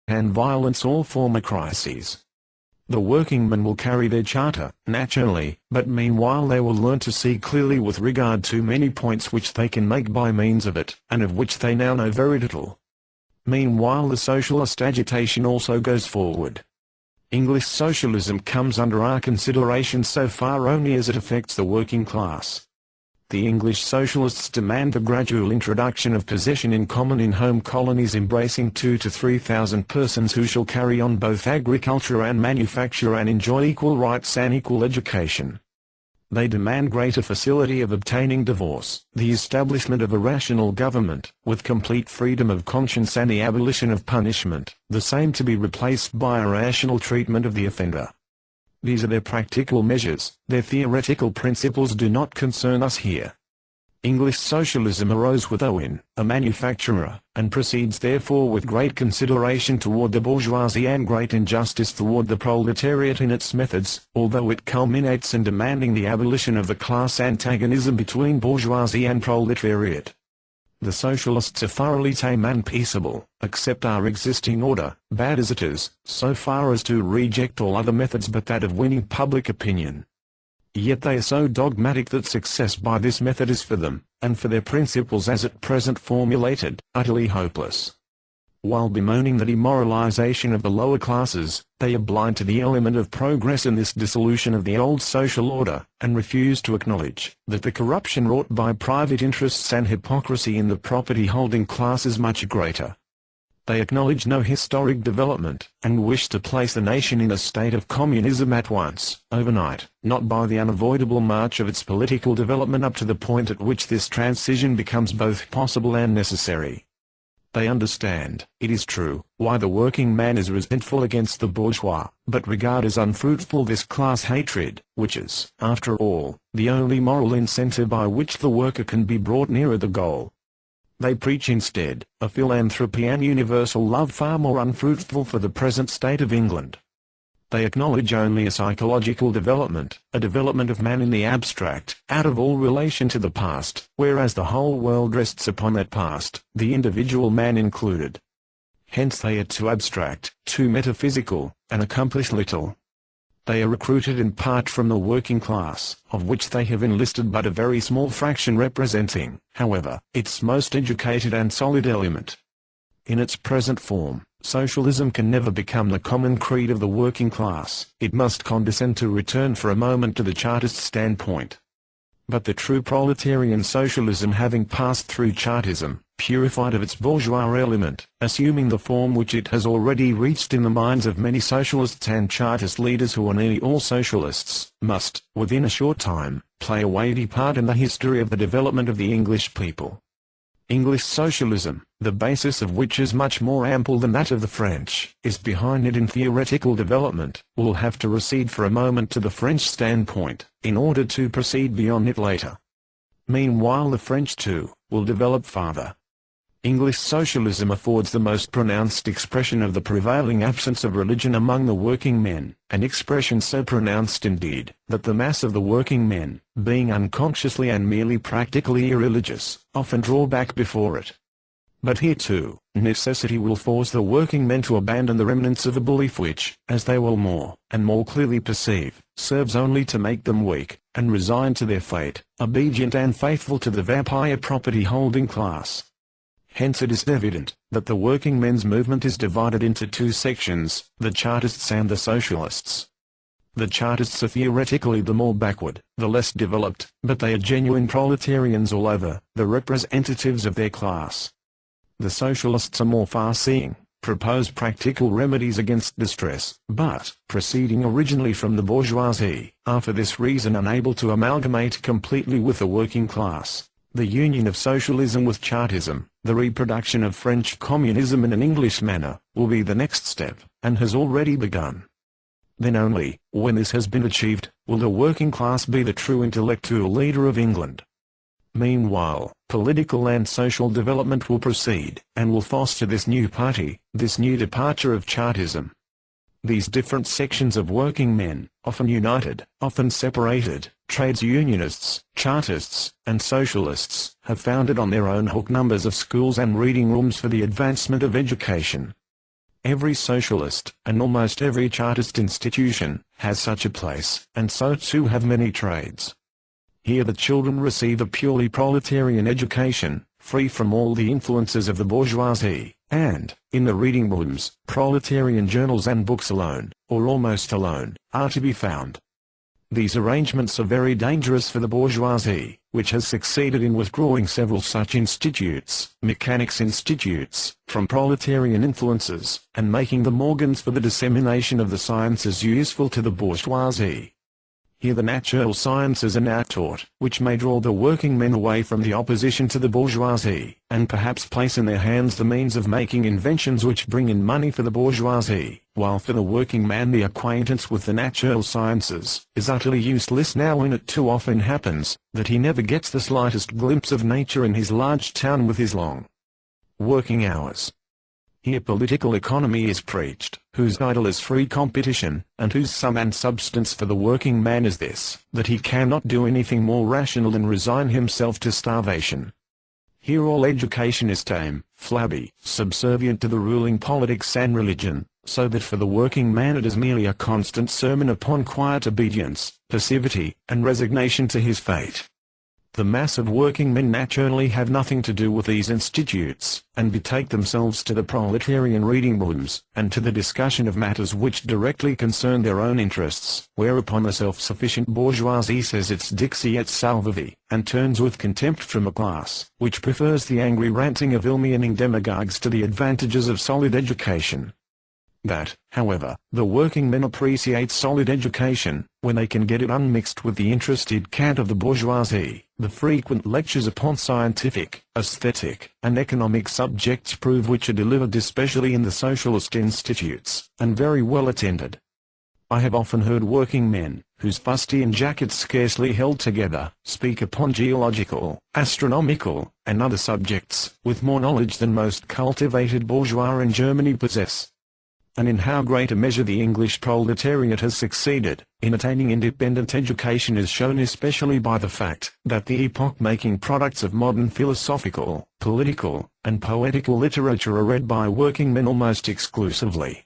and violence all former crises. The working men will carry their charter, naturally, but meanwhile they will learn to see clearly with regard to many points which they can make by means of it, and of which they now know very little. Meanwhile the socialist agitation also goes forward. English socialism comes under our consideration so far only as it affects the working class. The English socialists demand the gradual introduction of possession in common in home colonies embracing 2,000 to 3,000 persons who shall carry on both agriculture and manufacture and enjoy equal rights and equal education. They demand greater facility of obtaining divorce, the establishment of a rational government, with complete freedom of conscience and the abolition of punishment, the same to be replaced by a rational treatment of the offender. These are their practical measures, their theoretical principles do not concern us here. English socialism arose with Owen, a manufacturer, and proceeds therefore with great consideration toward the bourgeoisie and great injustice toward the proletariat in its methods, although it culminates in demanding the abolition of the class antagonism between bourgeoisie and proletariat. The socialists are thoroughly tame and peaceable, accept our existing order, bad as it is, so far as to reject all other methods but that of winning public opinion. Yet they are so dogmatic that success by this method is for them, and for their principles as at present formulated, utterly hopeless. While bemoaning the demoralization of the lower classes, they are blind to the element of progress in this dissolution of the old social order, and refuse to acknowledge that the corruption wrought by private interests and hypocrisy in the property-holding class is much greater. They acknowledge no historic development, and wish to place the nation in a state of communism at once, overnight, not by the unavoidable march of its political development up to the point at which this transition becomes both possible and necessary. They understand, it is true, why the working man is resentful against the bourgeois, but regard as unfruitful this class hatred, which is, after all, the only moral incentive by which the worker can be brought nearer the goal. They preach instead, a philanthropy and universal love far more unfruitful for the present state of England. They acknowledge only a psychological development, a development of man in the abstract, out of all relation to the past, whereas the whole world rests upon that past, the individual man included. Hence they are too abstract, too metaphysical, and accomplish little. They are recruited in part from the working class, of which they have enlisted but a very small fraction representing, however, its most educated and solid element. In its present form, socialism can never become the common creed of the working class, it must condescend to return for a moment to the Chartist standpoint. But the true proletarian socialism having passed through Chartism, purified of its bourgeois element, assuming the form which it has already reached in the minds of many socialists and Chartist leaders who are nearly all socialists, must, within a short time, play a weighty part in the history of the development of the English people. English socialism, the basis of which is much more ample than that of the French, is behind it in theoretical development, will have to recede for a moment to the French standpoint, in order to proceed beyond it later. Meanwhile the French too, will develop farther. English socialism affords the most pronounced expression of the prevailing absence of religion among the working men, an expression so pronounced indeed, that the mass of the working men, being unconsciously and merely practically irreligious, often draw back before it. But here too, necessity will force the working men to abandon the remnants of a belief which, as they will more and more clearly perceive, serves only to make them weak, and resigned to their fate, obedient and faithful to the vampire property-holding class. Hence it is evident that the working men's movement is divided into two sections, the Chartists and the Socialists. The Chartists are theoretically the more backward, the less developed, but they are genuine proletarians all over, the representatives of their class. The Socialists are more far-seeing, propose practical remedies against distress, but, proceeding originally from the bourgeoisie, are for this reason unable to amalgamate completely with the working class. The union of socialism with Chartism, the reproduction of French communism in an English manner, will be the next step, and has already begun. Then only, when this has been achieved, will the working class be the true intellectual leader of England. Meanwhile, political and social development will proceed, and will foster this new party, this new departure of Chartism. These different sections of working men, often united, often separated, trades unionists, Chartists, and Socialists, have founded on their own hook numbers of schools and reading rooms for the advancement of education. Every socialist, and almost every Chartist institution, has such a place, and so too have many trades. Here the children receive a purely proletarian education, free from all the influences of the bourgeoisie, and, in the reading rooms, proletarian journals and books alone, or almost alone, are to be found. These arrangements are very dangerous for the bourgeoisie, which has succeeded in withdrawing several such institutes, mechanics institutes, from proletarian influences, and making them organs for the dissemination of the sciences useful to the bourgeoisie. Here the natural sciences are now taught, which may draw the working men away from the opposition to the bourgeoisie, and perhaps place in their hands the means of making inventions which bring in money for the bourgeoisie, while for the working man the acquaintance with the natural sciences is utterly useless now, and it too often happens that he never gets the slightest glimpse of nature in his large town with his long working hours. Here political economy is preached, whose idol is free competition, and whose sum and substance for the working man is this, that he cannot do anything more rational than resign himself to starvation. Here all education is tame, flabby, subservient to the ruling politics and religion, so that for the working man it is merely a constant sermon upon quiet obedience, passivity, and resignation to his fate. The mass of working men naturally have nothing to do with these institutes, and betake themselves to the proletarian reading rooms, and to the discussion of matters which directly concern their own interests, whereupon the self-sufficient bourgeoisie says its dixie et salvavi, and turns with contempt from a class which prefers the angry ranting of ill-meaning demagogues to the advantages of solid education. That, however, the working men appreciate solid education, when they can get it unmixed with the interested cant of the bourgeoisie, the frequent lectures upon scientific, aesthetic, and economic subjects prove which are delivered especially in the socialist institutes, and very well attended. I have often heard working men, whose fustian jackets scarcely held together, speak upon geological, astronomical, and other subjects, with more knowledge than most cultivated bourgeois in Germany possess. And in how great a measure the English proletariat has succeeded in attaining independent education is shown especially by the fact that the epoch-making products of modern philosophical, political, and poetical literature are read by working men almost exclusively.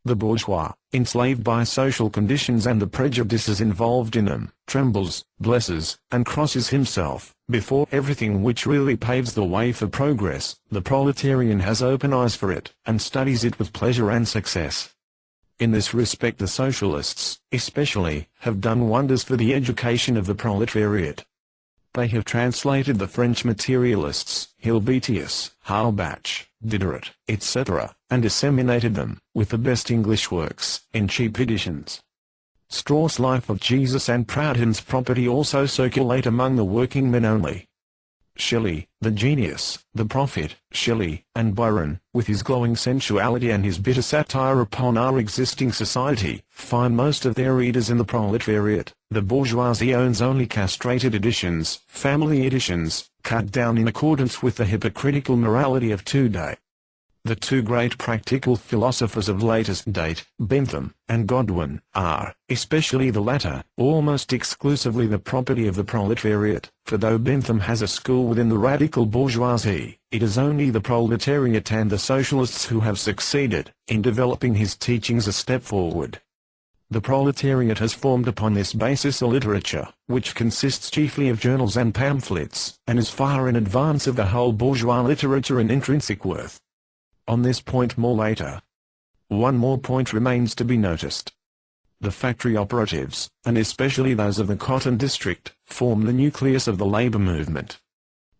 The bourgeois, enslaved by social conditions and the prejudices involved in them, trembles, blesses, and crosses himself before everything which really paves the way for progress. The proletarian has open eyes for it, and studies it with pleasure and success. In this respect the socialists, especially, have done wonders for the education of the proletariat. They have translated the French materialists, Helvetius, Halbach, Diderot, etc., and disseminated them, with the best English works, in cheap editions. Straw's Life of Jesus and Proudhon's Property also circulate among the working men only. Shelley, the genius, the prophet, Shelley, and Byron, with his glowing sensuality and his bitter satire upon our existing society, find most of their readers in the proletariat. The bourgeoisie owns only castrated editions, family editions, cut down in accordance with the hypocritical morality of today. The two great practical philosophers of latest date, Bentham and Godwin, are, especially the latter, almost exclusively the property of the proletariat, for though Bentham has a school within the radical bourgeoisie, it is only the proletariat and the socialists who have succeeded in developing his teachings a step forward. The proletariat has formed upon this basis a literature, which consists chiefly of journals and pamphlets, and is far in advance of the whole bourgeois literature in intrinsic worth. On this point more later. One more point remains to be noticed. The factory operatives, and especially those of the cotton district, form the nucleus of the labour movement.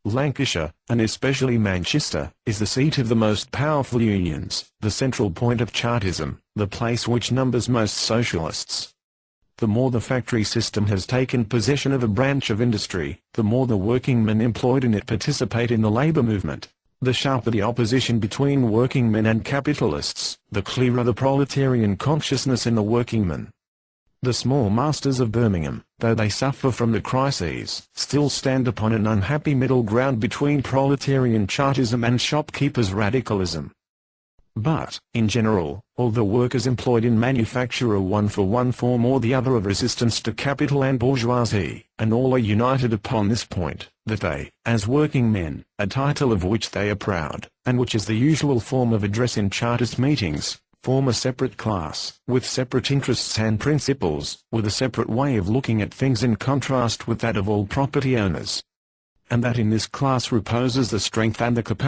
Lancashire, and especially Manchester, is the seat of the most powerful unions, the central point of Chartism, the place which numbers most socialists. The more the factory system has taken possession of a branch of industry, the more the working men employed in it participate in the labour movement. The sharper the opposition between working men and capitalists, the clearer the proletarian consciousness in the working men. The small masters of Birmingham, though they suffer from the crises, still stand upon an unhappy middle ground between proletarian Chartism and shopkeepers' radicalism. But, in general, all the workers employed in manufacture are one for one form or the other of resistance to capital and bourgeoisie, and all are united upon this point, that they, as working men, a title of which they are proud, and which is the usual form of address in Chartist meetings, form a separate class, with separate interests and principles, with a separate way of looking at things in contrast with that of all property owners. And that in this class reposes the strength and the capacity